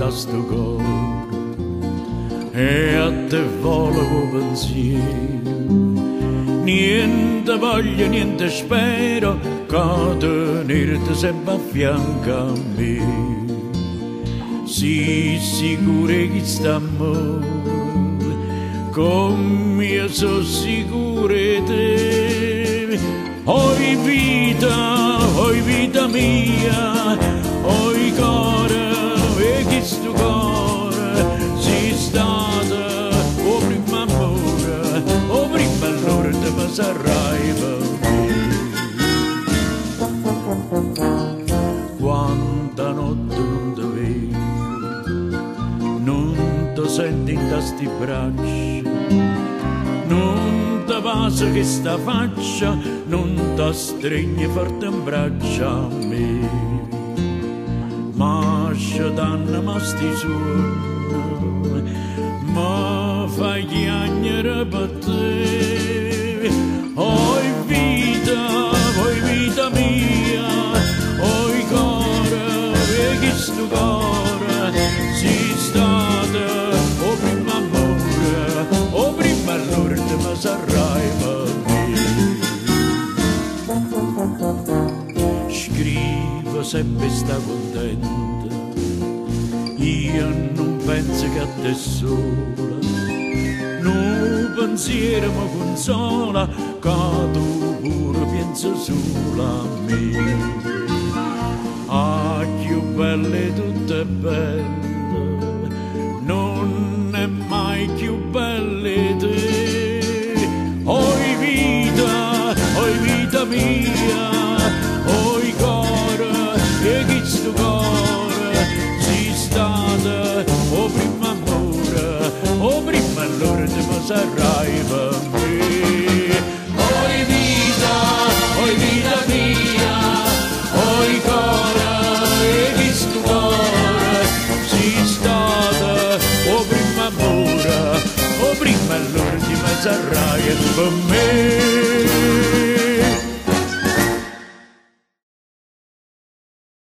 da sto cor e a te vola con pensiero. Niente voglio, niente spero, che tenerti sempre a fianco a me. Sii sicuro che stiamo, come io sono sicuro di te. Oi vita mia, oi cuore, e che sto cuore, sei stata o prima amore, o prima allora te mi sarai per me. Quanta notte non ti vedo, non ti senti in questi bracci, non ti passa che sta faccia, non ti stringi forte in braccia a me. Ma scedanno ma sti suoni, ma fai chiagnere per te. Oi vita mia, oi cuore, e che sto cuore, sei stata o prima amore, o prima allora te mi sarai per me. Scrivo sempre sta contenta, io non penso che a te sola, no pensiero mi consola, che tu pure pensi solo a me. Ah, più belle tutte belle, non è mai più belle te. Oi vita mia, oi cuore, e chi sto cuore, sei stata o prima amore, o prima allora te mi sarai per me. Oi vita mia, oi cuore, e chi sto cuore, sei stata o prima amore, o prima allora te mi sarai per me.